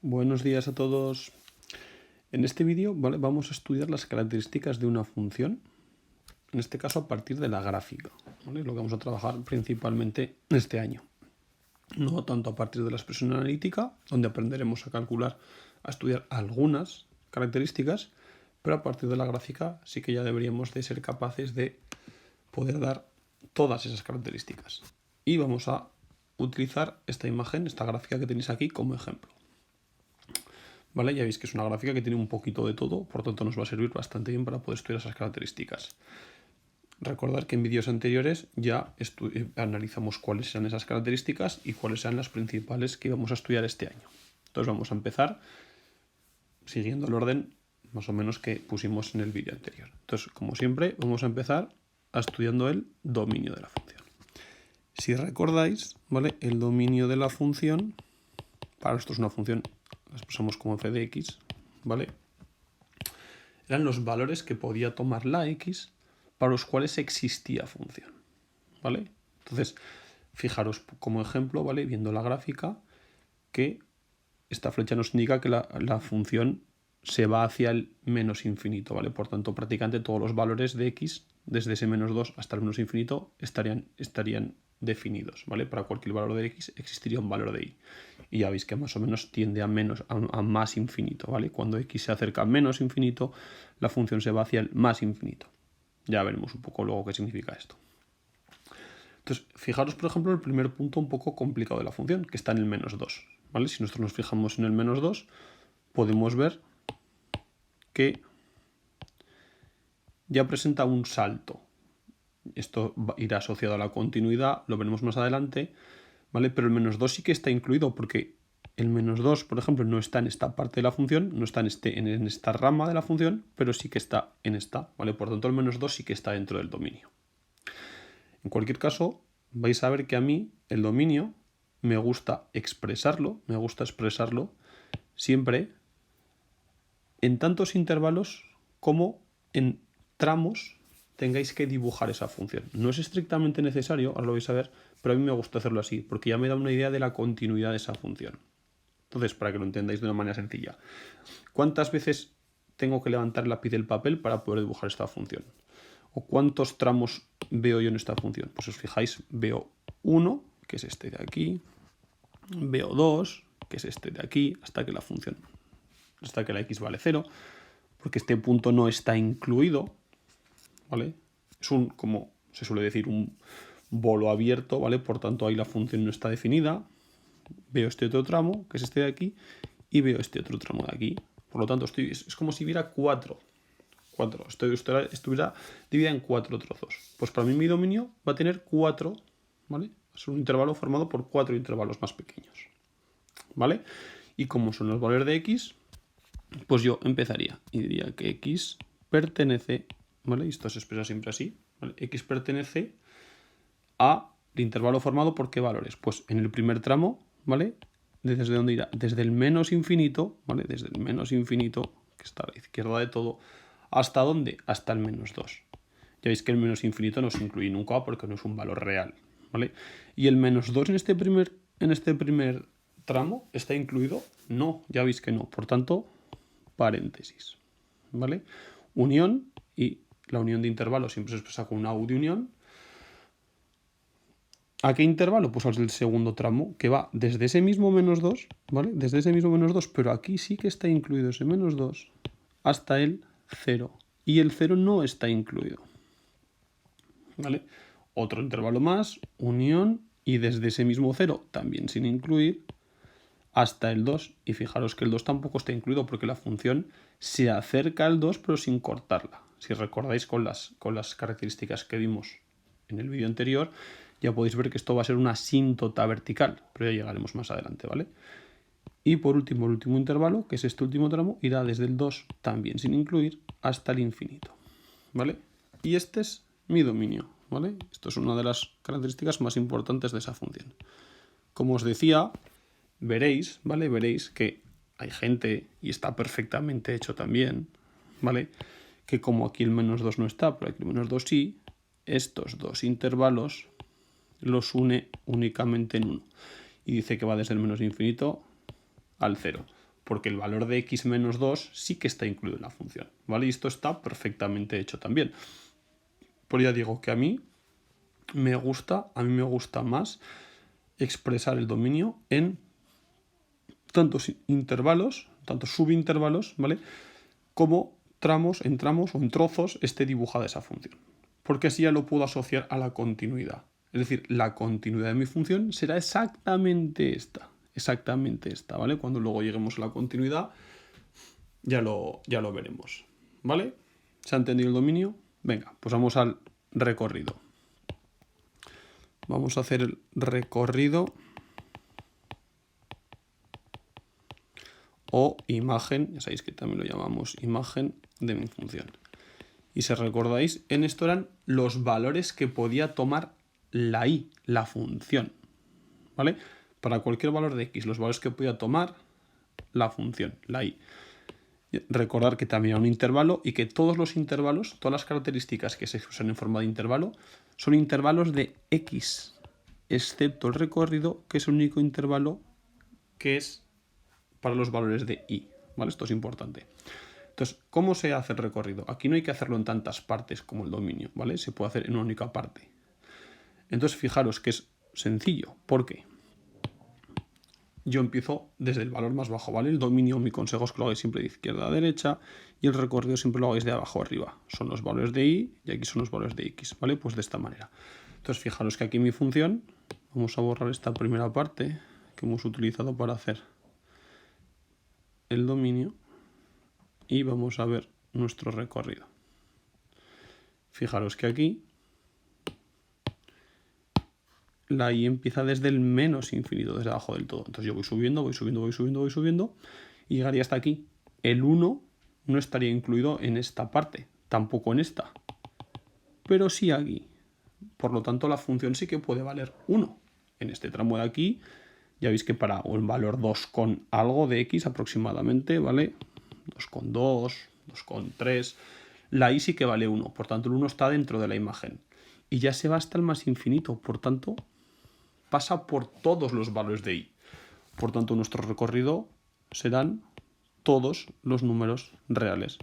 Buenos días a todos. En este vídeo, vamos a estudiar las características de una función, en este caso a partir de la gráfica, ¿vale? Es lo que vamos a trabajar principalmente este año. No tanto a partir de la expresión analítica, donde aprenderemos a calcular, a estudiar algunas características, pero a partir de la gráfica sí que ya deberíamos de ser capaces de poder dar todas esas características. Y vamos a utilizar esta imagen, esta gráfica que tenéis aquí como ejemplo. ¿Vale? Ya veis que es una gráfica que tiene un poquito de todo, por tanto nos va a servir bastante bien para poder estudiar esas características. Recordad que en vídeos anteriores ya analizamos cuáles eran esas características y cuáles eran las principales que íbamos a estudiar este año. Entonces vamos a empezar siguiendo el orden más o menos que pusimos en el vídeo anterior. Entonces, como siempre, vamos a empezar estudiando el dominio de la función. Si recordáis, ¿vale? El dominio de la función, para esto es una función, la expresamos como f de x, ¿vale? Eran los valores que podía tomar la x para los cuales existía función, ¿vale? Entonces, fijaros como ejemplo, ¿vale? Viendo la gráfica, que esta flecha nos indica que la función se va hacia el menos infinito, ¿vale? Por tanto, prácticamente todos los valores de x, desde ese menos 2 hasta el menos infinito, estarían definidos, ¿vale? Para cualquier valor de x existiría un valor de y. Y ya veis que más o menos tiende a más infinito, ¿vale? Cuando x se acerca a menos infinito, la función se va hacia el más infinito. Ya veremos un poco luego qué significa esto. Entonces, fijaros, por ejemplo, el primer punto un poco complicado de la función, que está en el menos 2, ¿vale? Si nosotros nos fijamos en el menos 2, podemos ver que ya presenta un salto. Esto irá asociado a la continuidad, lo veremos más adelante, ¿vale? Pero el menos 2 sí que está incluido porque el menos 2, por ejemplo, no está en esta parte de la función, no está en esta rama de la función, pero sí que está en esta, ¿vale? Por tanto, el menos 2 sí que está dentro del dominio. En cualquier caso, vais a ver que a mí el dominio me gusta expresarlo siempre en tantos intervalos como en tramos tengáis que dibujar esa función. No es estrictamente necesario, ahora lo vais a ver, pero a mí me gusta hacerlo así, porque ya me da una idea de la continuidad de esa función. Entonces, para que lo entendáis de una manera sencilla, ¿cuántas veces tengo que levantar el lápiz del papel para poder dibujar esta función? ¿O cuántos tramos veo yo en esta función? Pues os fijáis, veo 1, que es este de aquí, veo 2, que es este de aquí, hasta que la x vale 0, porque este punto no está incluido, ¿vale? Es como se suele decir, un bolo abierto, ¿vale? Por tanto, ahí la función no está definida. Veo este otro tramo, que es este de aquí, y veo este otro tramo de aquí. Por lo tanto, es como si hubiera cuatro. Estuviera dividida en 4 trozos. Pues para mí mi dominio va a tener 4, ¿vale? Es un intervalo formado por 4 intervalos más pequeños, ¿vale? Y como son los valores de x, pues yo empezaría y diría que x pertenece, ¿vale? Y esto se expresa siempre así, ¿vale? X pertenece a el intervalo formado por qué valores. Pues en el primer tramo, ¿vale? ¿Desde dónde irá? Desde el menos infinito, ¿vale? Desde el menos infinito, que está a la izquierda de todo, ¿hasta dónde? Hasta el menos 2. Ya veis que el menos infinito no se incluye nunca porque no es un valor real, ¿vale? Y el menos 2 en este primer tramo está incluido, no, ya veis que no. Por tanto, paréntesis, ¿vale? Unión, y la unión de intervalos siempre se expresa con una U de unión. ¿A qué intervalo? Pues al segundo tramo, que va desde ese mismo menos 2, ¿vale? Desde ese mismo menos 2, pero aquí sí que está incluido ese menos 2 hasta el 0. Y el 0 no está incluido, ¿vale? Otro intervalo más, unión, y desde ese mismo 0, también sin incluir, hasta el 2. Y fijaros que el 2 tampoco está incluido porque la función se acerca al 2 pero sin cortarla. Si recordáis con las características que vimos en el vídeo anterior, ya podéis ver que esto va a ser una asíntota vertical, pero ya llegaremos más adelante, ¿vale? Y por último, el último intervalo, que es este último tramo, irá desde el 2, también sin incluir, hasta el infinito, ¿vale? Y este es mi dominio, ¿vale? Esto es una de las características más importantes de esa función. Como os decía, veréis, ¿vale? Veréis que hay gente, y está perfectamente hecho también, ¿vale? Que como aquí el menos 2 no está, pero aquí el menos 2 sí, estos dos intervalos los une únicamente en uno. Y dice que va desde el menos infinito al 0. porque el valor de x menos 2 sí que está incluido en la función, ¿vale? Y esto está perfectamente hecho también. Pero ya digo que a mí me gusta más expresar el dominio en tantos intervalos, tantos subintervalos, ¿vale? Como en tramos o en trozos esté dibujada esa función. Porque así ya lo puedo asociar a la continuidad. Es decir, la continuidad de mi función será exactamente esta, ¿vale? Cuando luego lleguemos a la continuidad ya lo veremos, ¿vale? ¿Se ha entendido el dominio? Venga, pues vamos al recorrido. Vamos a hacer el recorrido o imagen, ya sabéis que también lo llamamos imagen de mi función. Y si recordáis, en esto eran los valores que podía tomar la i, la función, ¿vale? Para cualquier valor de x, los valores que podía tomar la función, la i. Recordar que también hay un intervalo y que todos los intervalos, todas las características que se expresan en forma de intervalo, son intervalos de x, excepto el recorrido, que es el único intervalo que es para los valores de i, ¿vale? Esto es importante. Entonces, ¿cómo se hace el recorrido? Aquí no hay que hacerlo en tantas partes como el dominio, ¿vale? Se puede hacer en una única parte. Entonces, fijaros que es sencillo. ¿Por qué? Yo empiezo desde el valor más bajo, ¿vale? El dominio, mi consejo es que lo hagáis siempre de izquierda a derecha y el recorrido siempre lo hagáis de abajo a arriba. Son los valores de y y aquí son los valores de x, ¿vale? Pues de esta manera. Entonces, fijaros que aquí mi función, vamos a borrar esta primera parte que hemos utilizado para hacer el dominio y vamos a ver nuestro recorrido. Fijaros que aquí la i empieza desde el menos infinito, desde abajo del todo. Entonces yo voy subiendo y llegaría hasta aquí. El 1 no estaría incluido en esta parte, tampoco en esta, pero sí aquí. Por lo tanto, la función sí que puede valer 1. En este tramo de aquí, ya veis que para un valor 2 con algo de x aproximadamente, ¿vale? 2,2, 2,3, la i sí que vale 1, por tanto el 1 está dentro de la imagen. Y ya se va hasta el más infinito, por tanto pasa por todos los valores de i. Por tanto, nuestro recorrido serán todos los números reales.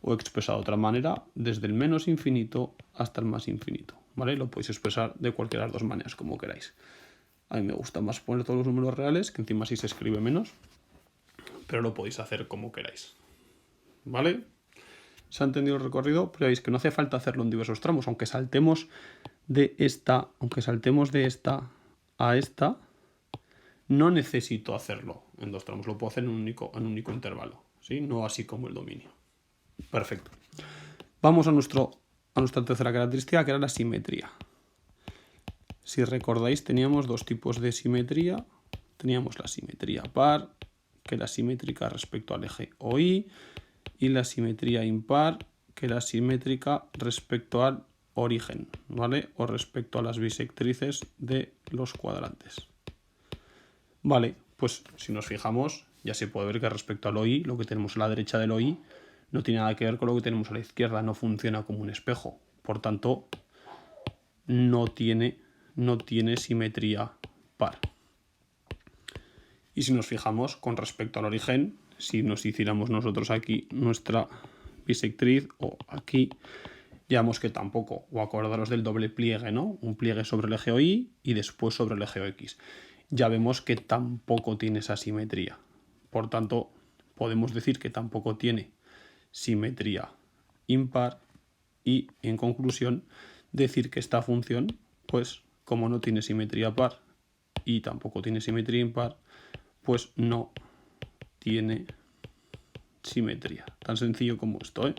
O expresado de otra manera, desde el menos infinito hasta el más infinito, ¿vale? Lo podéis expresar de cualquiera de las dos maneras, como queráis. A mí me gusta más poner todos los números reales, que encima así se escribe menos, pero lo podéis hacer como queráis, ¿vale? ¿Se ha entendido el recorrido? Pero veis que no hace falta hacerlo en diversos tramos, aunque saltemos de esta a esta, no necesito hacerlo en dos tramos, lo puedo hacer en un único intervalo, ¿sí? No así como el dominio. Perfecto. Vamos a nuestra tercera característica, que era la simetría. Si recordáis, teníamos dos tipos de simetría. Teníamos la simetría par, que era simétrica respecto al eje OI, y la simetría impar, que era simétrica respecto al origen, ¿vale? O respecto a las bisectrices de los cuadrantes. Vale, pues si nos fijamos, ya se puede ver que respecto al OI, lo que tenemos a la derecha del OI no tiene nada que ver con lo que tenemos a la izquierda, no funciona como un espejo. Por tanto, no tiene simetría par. Y si nos fijamos con respecto al origen, si nos hiciéramos nosotros aquí nuestra bisectriz o aquí, ya vemos que tampoco, o acordaros del doble pliegue, ¿no? Un pliegue sobre el eje OI y después sobre el eje OX. Ya vemos que tampoco tiene esa simetría. Por tanto, podemos decir que tampoco tiene simetría impar y, en conclusión, decir que esta función, pues como no tiene simetría par y tampoco tiene simetría impar, pues no tiene simetría. Tan sencillo como esto, ¿eh?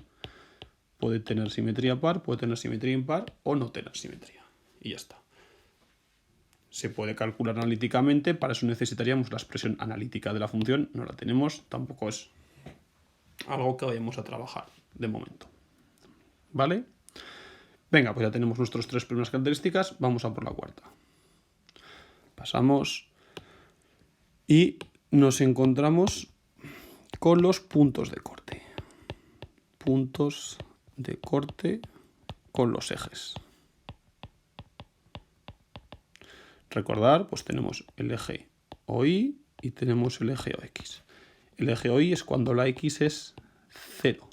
Puede tener simetría par, puede tener simetría impar o no tener simetría. Y ya está. Se puede calcular analíticamente, para eso necesitaríamos la expresión analítica de la función. No la tenemos, tampoco es algo que vayamos a trabajar de momento. ¿Vale? Venga, pues ya tenemos nuestras tres primeras características, vamos a por la cuarta. Pasamos y nos encontramos con los puntos de corte. Puntos de corte con los ejes. Recordar, pues tenemos el eje OI y tenemos el eje OX. El eje OY es cuando la X es 0.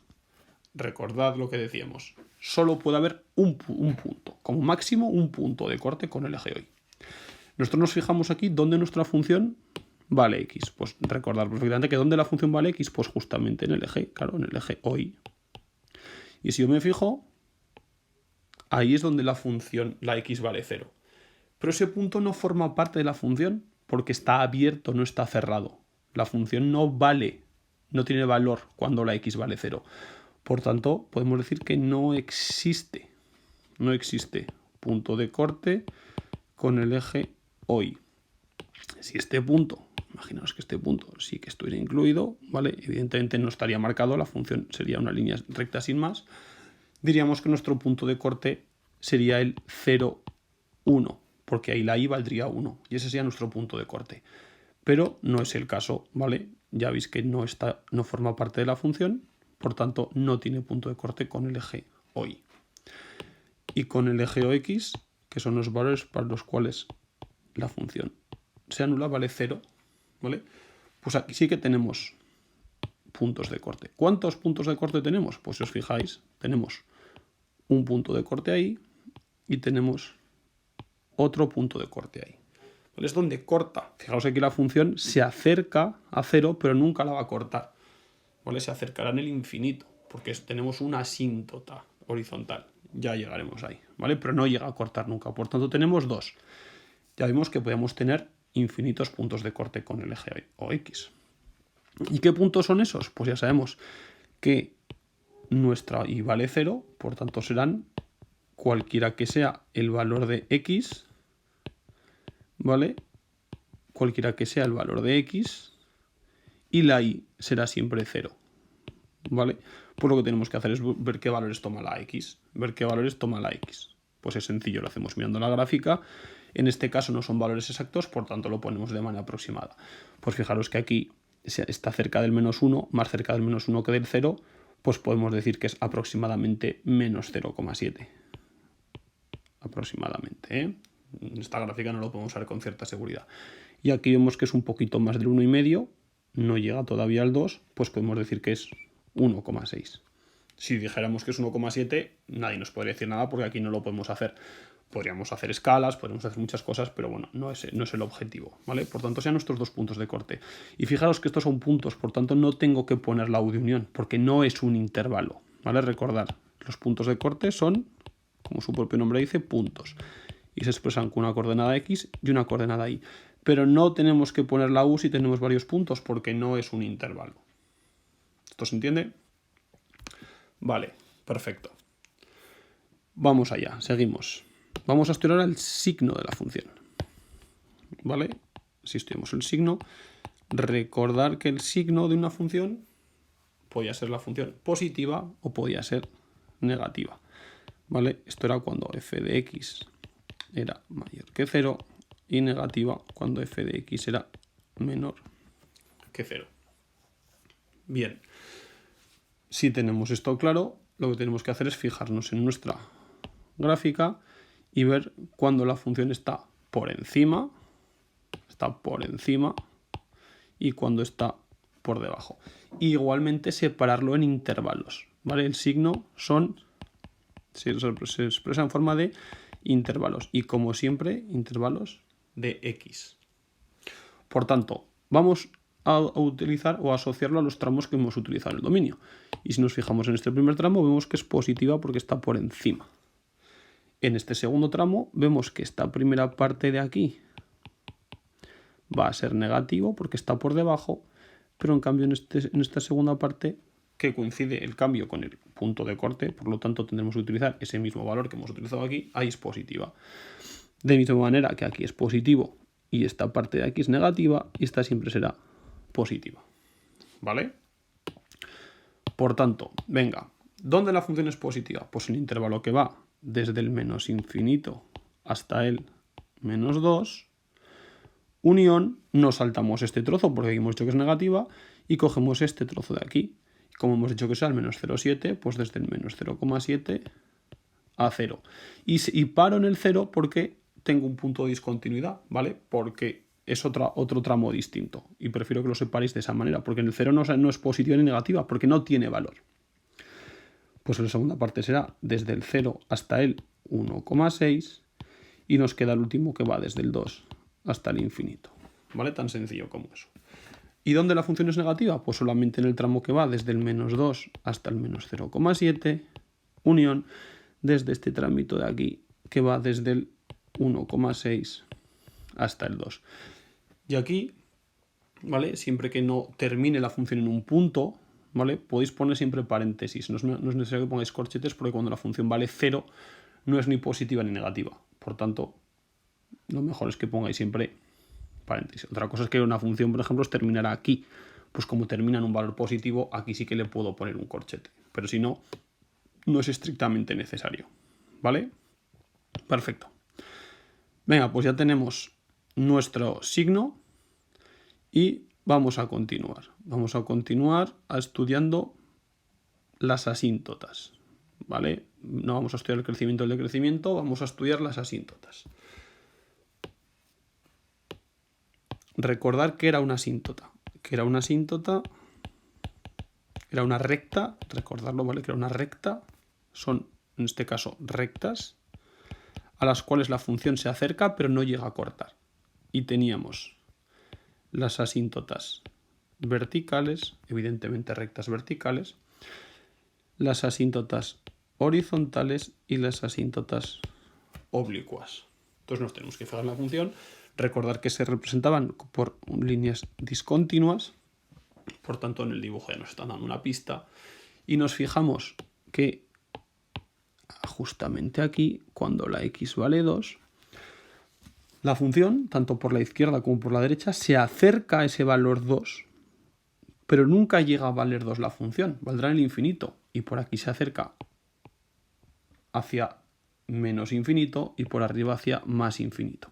Recordad lo que decíamos. Solo puede haber un punto, como máximo un punto de corte con el eje OY. Nosotros nos fijamos aquí dónde nuestra función vale X. Pues recordad perfectamente que dónde la función vale X, pues justamente en el eje, claro, en el eje OY. Y si yo me fijo, ahí es donde la función, la X vale 0. Pero ese punto no forma parte de la función porque está abierto, no está cerrado. La función no vale, no tiene valor cuando la X vale 0. Por tanto, podemos decir que no existe punto de corte con el eje OY. Si este punto, imaginaos que este punto sí que estuviera incluido, ¿vale? Evidentemente no estaría marcado, la función sería una línea recta sin más. Diríamos que nuestro punto de corte sería el 0, 1, porque ahí la Y valdría 1, y ese sería nuestro punto de corte. Pero no es el caso, ¿vale? Ya veis que no forma parte de la función, por tanto no tiene punto de corte con el eje OY. Y con el eje OX, que son los valores para los cuales la función se anula, vale 0, ¿vale? Pues aquí sí que tenemos puntos de corte. ¿Cuántos puntos de corte tenemos? Pues si os fijáis, tenemos un punto de corte ahí y tenemos otro punto de corte ahí. ¿Vale? Es donde corta. Fijaos aquí la función se acerca a 0, pero nunca la va a cortar. ¿Vale? Se acercará en el infinito, porque tenemos una asíntota horizontal. Ya llegaremos ahí, ¿vale? Pero no llega a cortar nunca. Por tanto, tenemos dos. Ya vimos que podemos tener infinitos puntos de corte con el eje OX. ¿Y qué puntos son esos? Pues ya sabemos que nuestra Y vale 0, por tanto serán cualquiera que sea el valor de X, ¿vale? Cualquiera que sea el valor de X, y la Y será siempre 0, ¿vale? Pues lo que tenemos que hacer es ver qué valores toma la X. Pues es sencillo, lo hacemos mirando la gráfica. En este caso no son valores exactos, por tanto lo ponemos de manera aproximada. Pues fijaros que aquí está cerca del -1, más cerca del -1 que del 0, pues podemos decir que es aproximadamente menos 0,7. Aproximadamente, ¿eh? En esta gráfica no lo podemos ver con cierta seguridad. Y aquí vemos que es un poquito más del 1,5, no llega todavía al 2, pues podemos decir que es 1,6. Si dijéramos que es 1,7, nadie nos podría decir nada porque aquí no lo podemos hacer. Podríamos hacer escalas, podríamos hacer muchas cosas, pero bueno, no es el objetivo, ¿vale? Por tanto, sean nuestros dos puntos de corte. Y fijaros que estos son puntos, por tanto no tengo que poner la U de unión, porque no es un intervalo, ¿vale? Recordad, los puntos de corte son, como su propio nombre dice, puntos. Y se expresan con una coordenada X y una coordenada Y. Pero no tenemos que poner la U si tenemos varios puntos, porque no es un intervalo. ¿Esto se entiende? Vale, perfecto. Vamos allá, seguimos. Vamos a estudiar el signo de la función. ¿Vale? Si estudiamos el signo, recordar que el signo de una función podía ser la función positiva o podía ser negativa. ¿Vale? Esto era cuando f de x era mayor que 0 y negativa cuando f de x era menor que 0. Bien. Si tenemos esto claro, lo que tenemos que hacer es fijarnos en nuestra gráfica y ver cuando la función está por encima y cuando está por debajo. Y igualmente separarlo en intervalos, ¿vale? El signo se expresa en forma de intervalos y como siempre intervalos de x. Por tanto, vamos a utilizar o asociarlo a los tramos que hemos utilizado en el dominio. Y si nos fijamos en este primer tramo, vemos que es positiva porque está por encima. En este segundo tramo, vemos que esta primera parte de aquí va a ser negativo porque está por debajo, pero en cambio en esta segunda parte, que coincide el cambio con el punto de corte, por lo tanto tendremos que utilizar ese mismo valor que hemos utilizado aquí, ahí es positiva. De misma manera que aquí es positivo y esta parte de aquí es negativa, y esta siempre será positiva, ¿vale? Por tanto, venga, ¿dónde la función es positiva? Pues en el intervalo que va desde el menos infinito hasta el menos 2, unión, no saltamos este trozo porque aquí hemos dicho que es negativa y cogemos este trozo de aquí. Como hemos dicho que sea el menos 0,7, pues desde el menos 0,7 a 0. Y paro en el 0 porque tengo un punto de discontinuidad, ¿vale? Porque es otro tramo distinto. Y prefiero que lo separéis de esa manera, porque en el 0 no es positiva ni negativa, porque no tiene valor. Pues la segunda parte será desde el 0 hasta el 1,6 y nos queda el último que va desde el 2 hasta el infinito. ¿Vale? Tan sencillo como eso. ¿Y dónde la función es negativa? Pues solamente en el tramo que va desde el menos 2 hasta el menos 0,7, unión desde este trámite de aquí que va desde el 1,6 hasta el 2. Y aquí, ¿vale? Siempre que no termine la función en un punto, ¿vale? Podéis poner siempre paréntesis. No es necesario que pongáis corchetes porque cuando la función vale 0 no es ni positiva ni negativa. Por tanto, lo mejor es que pongáis siempre paréntesis. Otra cosa es que una función, por ejemplo, terminará aquí. Pues como termina en un valor positivo, aquí sí que le puedo poner un corchete. Pero si no, no es estrictamente necesario. ¿Vale? Perfecto. Venga, pues ya tenemos nuestro signo y vamos a continuar. Vamos a continuar estudiando las asíntotas. ¿Vale? No vamos a estudiar el crecimiento y el decrecimiento, vamos a estudiar las asíntotas. Recordar que era una asíntota. Era una recta, recordarlo, ¿vale? Que era una recta, son en este caso rectas, a las cuales la función se acerca pero no llega a cortar. Y teníamos las asíntotas verticales, evidentemente rectas verticales, las asíntotas horizontales y las asíntotas oblicuas. Entonces nos tenemos que fijar en la función, recordar que se representaban por líneas discontinuas, por tanto en el dibujo ya nos están dando una pista, y nos fijamos que justamente aquí, cuando la x vale 2, la función, tanto por la izquierda como por la derecha, se acerca a ese valor 2, pero nunca llega a valer 2 la función, valdrá en el infinito, y por aquí se acerca hacia menos infinito y por arriba hacia más infinito.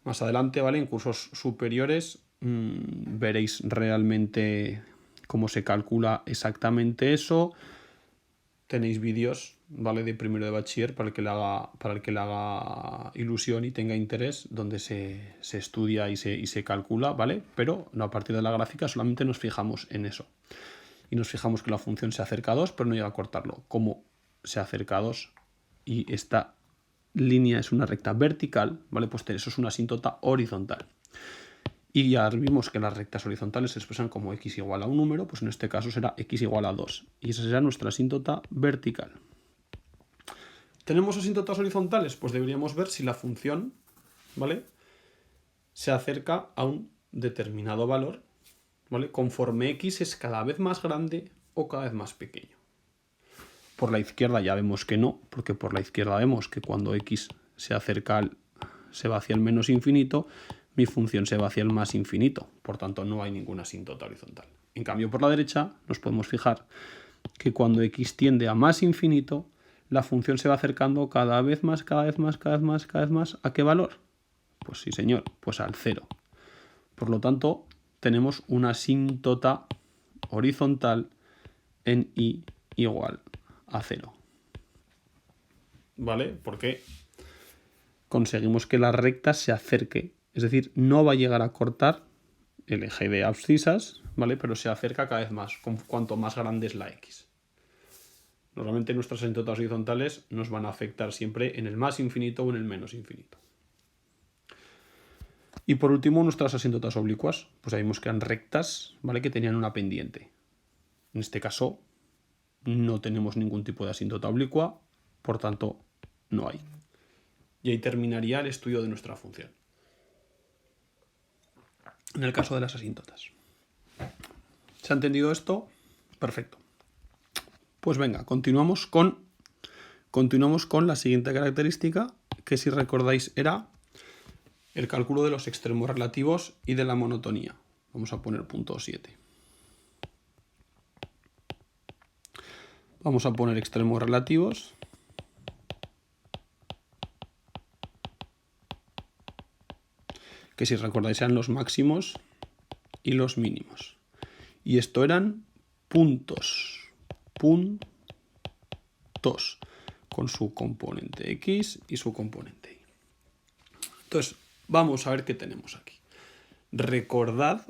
Más adelante, ¿vale? En cursos superiores veréis realmente cómo se calcula exactamente eso. Tenéis vídeos, ¿vale? De primero de bachiller para el que le haga ilusión y tenga interés, donde se estudia y se calcula, ¿vale? Pero no, a partir de la gráfica solamente nos fijamos en eso. Y nos fijamos que la función se acerca a 2, pero no llega a cortarlo. ¿Cómo se acerca a 2? Y esta línea es una recta vertical, ¿vale? Pues eso es una asíntota horizontal. Y ya vimos que las rectas horizontales se expresan como x igual a un número, pues en este caso será x igual a 2. Y esa será nuestra asíntota vertical. ¿Tenemos asíntotas horizontales? Pues deberíamos ver si la función, ¿vale?, se acerca a un determinado valor, ¿vale?, conforme x es cada vez más grande o cada vez más pequeño. Por la izquierda ya vemos que no, porque por la izquierda vemos que cuando x se va hacia el menos infinito, mi función se va hacia el más infinito. Por tanto, no hay ninguna asíntota horizontal. En cambio, por la derecha nos podemos fijar que cuando x tiende a más infinito, la función se va acercando cada vez más, cada vez más, cada vez más, cada vez más. ¿A qué valor? Pues sí, señor, pues al 0. Por lo tanto, tenemos una asíntota horizontal en y igual a 0. ¿Vale? Porque conseguimos que la recta se acerque. Es decir, no va a llegar a cortar el eje de abscisas, ¿vale? Pero se acerca cada vez más, cuanto más grande es la x. Normalmente nuestras asíntotas horizontales nos van a afectar siempre en el más infinito o en el menos infinito. Y por último, nuestras asíntotas oblicuas. Pues ahí vimos que eran rectas, ¿vale?, que tenían una pendiente. En este caso, no tenemos ningún tipo de asíntota oblicua, por tanto, no hay. Y ahí terminaría el estudio de nuestra función. En el caso de las asíntotas. ¿Se ha entendido esto? Perfecto. Pues venga, continuamos con la siguiente característica, que si recordáis era el cálculo de los extremos relativos y de la monotonía. Vamos a poner punto 7. Vamos a poner extremos relativos que si recordáis eran los máximos y los mínimos. Y esto eran puntos con su componente x y su componente y. Entonces, vamos a ver qué tenemos aquí. Recordad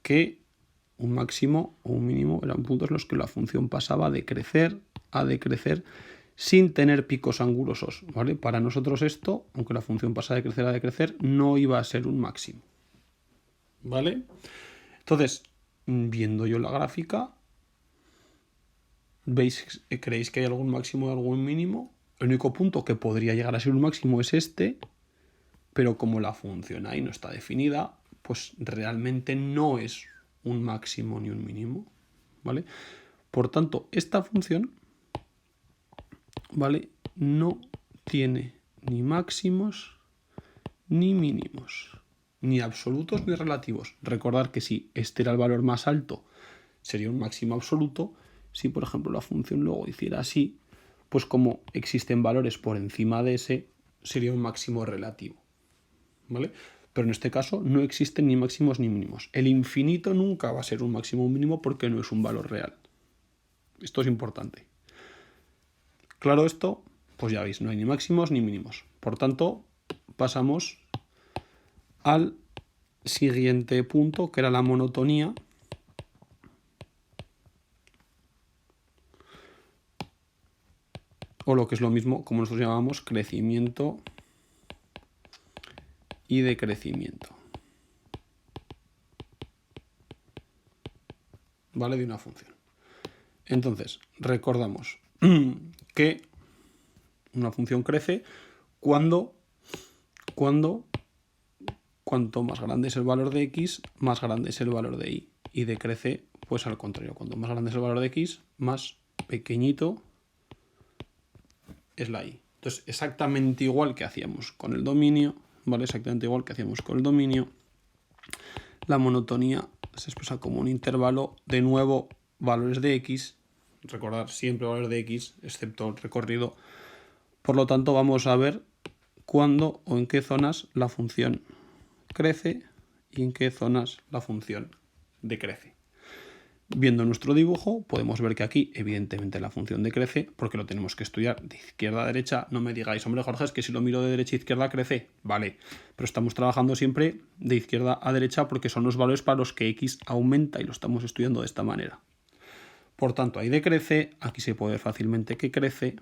que un máximo o un mínimo eran puntos en los que la función pasaba a decrecer sin tener picos angulosos, ¿vale? Para nosotros esto, aunque la función pasa a decrecer, no iba a ser un máximo, ¿vale? Entonces, viendo yo la gráfica, ¿creéis que hay algún máximo y algún mínimo? El único punto que podría llegar a ser un máximo es este, pero como la función ahí no está definida, pues realmente no es un máximo ni un mínimo, ¿vale? Por tanto, esta función, ¿vale?, no tiene ni máximos ni mínimos, ni absolutos ni relativos. Recordad que si este era el valor más alto, sería un máximo absoluto. Si, por ejemplo, la función luego hiciera así, pues como existen valores por encima de ese, sería un máximo relativo, ¿vale? Pero en este caso no existen ni máximos ni mínimos. El infinito nunca va a ser un máximo o un mínimo porque no es un valor real. Esto es importante. Claro esto, pues ya veis, no hay ni máximos ni mínimos. Por tanto, pasamos al siguiente punto, que era la monotonía. O lo que es lo mismo, como nosotros llamamos, crecimiento y decrecimiento, ¿vale?, de una función. Entonces, recordamos que una función crece cuanto más grande es el valor de x, más grande es el valor de y. Y decrece, pues al contrario, cuanto más grande es el valor de x, más pequeñito es la y. Entonces, exactamente igual que hacíamos con el dominio, ¿vale? Exactamente igual que hacíamos con el dominio, la monotonía se expresa como un intervalo, de nuevo, valores de x. Recordar siempre valores de x, excepto el recorrido. Por lo tanto, vamos a ver cuándo o en qué zonas la función crece y en qué zonas la función decrece. Viendo nuestro dibujo, podemos ver que aquí, evidentemente, la función decrece, porque lo tenemos que estudiar de izquierda a derecha. No me digáis, hombre, Jorge, es que si lo miro de derecha a izquierda crece. Vale, pero estamos trabajando siempre de izquierda a derecha porque son los valores para los que x aumenta y lo estamos estudiando de esta manera. Por tanto, ahí decrece, aquí se puede ver fácilmente que crece,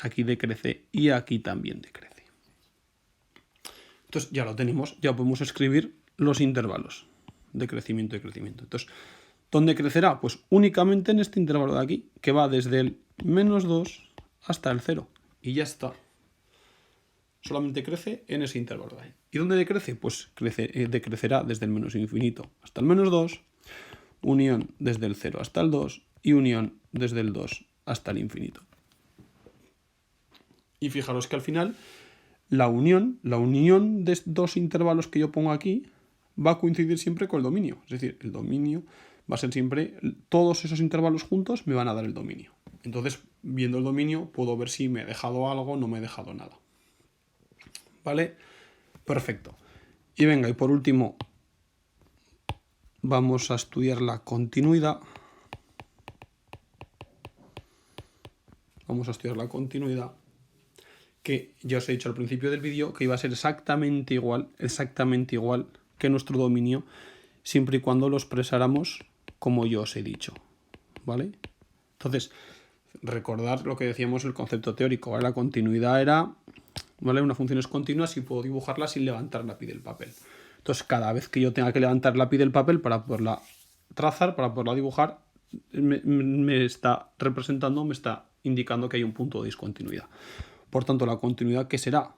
aquí decrece y aquí también decrece. Entonces, ya lo tenemos, ya podemos escribir los intervalos de crecimiento y crecimiento. Entonces, ¿dónde crecerá? Pues únicamente en este intervalo de aquí, que va desde el -2 hasta el 0. Y ya está. Solamente crece en ese intervalo de ahí. ¿Y dónde decrece? Pues decrecerá desde el menos infinito hasta el -2, unión desde el 0 hasta el 2 y unión desde el 2 hasta el infinito. Y fijaros que al final la unión de dos intervalos que yo pongo aquí va a coincidir siempre con el dominio. Es decir, el dominio va a ser siempre, todos esos intervalos juntos me van a dar el dominio. Entonces, viendo el dominio, puedo ver si me he dejado algo o no me he dejado nada. ¿Vale? Perfecto. Y venga, y por último, vamos a estudiar la continuidad. Vamos a estudiar la continuidad, que ya os he dicho al principio del vídeo que iba a ser exactamente igual que nuestro dominio, siempre y cuando lo expresáramos como yo os he dicho, ¿vale? Entonces, recordar lo que decíamos, el concepto teórico, ¿vale? La continuidad era, ¿vale?, una función es continua si puedo dibujarla sin levantar el lápiz del papel. Entonces, cada vez que yo tenga que levantar el lápiz del papel para poderla trazar, para poderla dibujar, me está representando, me está indicando que hay un punto de discontinuidad. Por tanto, la continuidad, ¿qué será?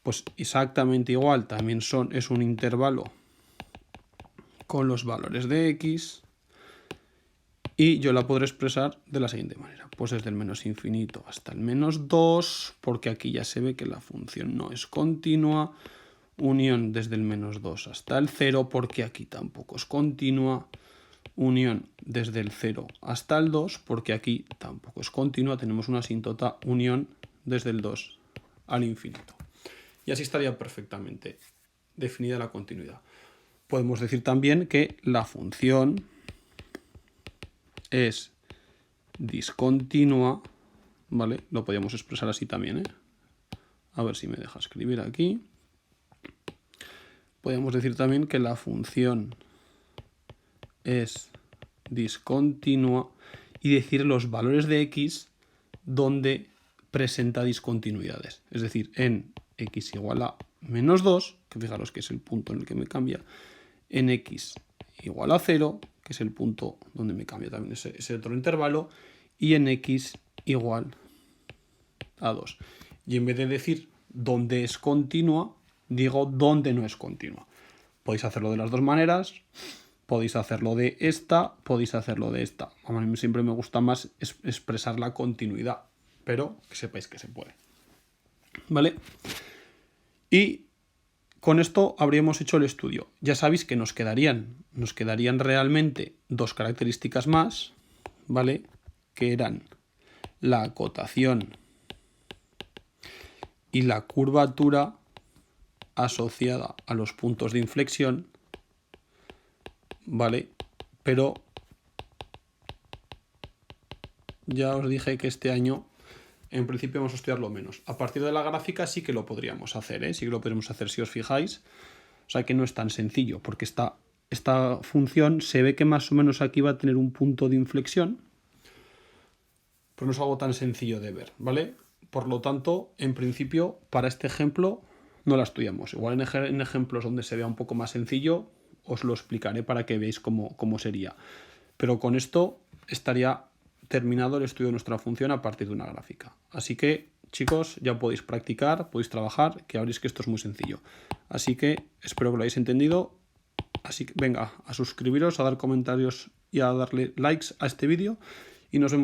Pues exactamente igual, también es un intervalo con los valores de x, y yo la podré expresar de la siguiente manera. Pues desde el menos infinito hasta el -2, porque aquí ya se ve que la función no es continua. Unión desde el -2 hasta el 0, porque aquí tampoco es continua. Unión desde el 0 hasta el 2, porque aquí tampoco es continua. Tenemos una asíntota, unión desde el 2 al infinito. Y así estaría perfectamente definida la continuidad. Podemos decir también que la función es discontinua, ¿vale? Lo podríamos expresar así también, ¿eh? A ver si me deja escribir aquí. podemos decir también que la función es discontinua y decir los valores de x donde presenta discontinuidades. Es decir, en x igual a -2, que fijaros que es el punto en el que me cambia, en x igual a 0, que es el punto donde me cambia también ese otro intervalo, y en x igual a 2. Y en vez de decir dónde es continua, digo dónde no es continua. Podéis hacerlo de las dos maneras, podéis hacerlo de esta, podéis hacerlo de esta. A mí siempre me gusta más expresar la continuidad, pero que sepáis que se puede. ¿Vale? Y con esto habríamos hecho el estudio. Ya sabéis que nos quedarían realmente dos características más, ¿vale? Que eran la acotación y la curvatura asociada a los puntos de inflexión, ¿vale? Pero ya os dije que este año en principio vamos a estudiarlo menos. A partir de la gráfica sí que lo podríamos hacer, ¿eh? Sí que lo podríamos hacer si os fijáis. O sea que no es tan sencillo, porque esta función se ve que más o menos aquí va a tener un punto de inflexión, pero no es algo tan sencillo de ver, ¿vale? Por lo tanto, en principio, para este ejemplo no la estudiamos. Igual en ejemplos donde se vea un poco más sencillo, os lo explicaré para que veáis cómo sería. Pero con esto estaría terminado el estudio de nuestra función a partir de una gráfica. Así que, chicos, ya podéis practicar, podéis trabajar, que veréis que esto es muy sencillo. Así que espero que lo hayáis entendido. Así que venga, a suscribiros, a dar comentarios y a darle likes a este vídeo y nos vemos.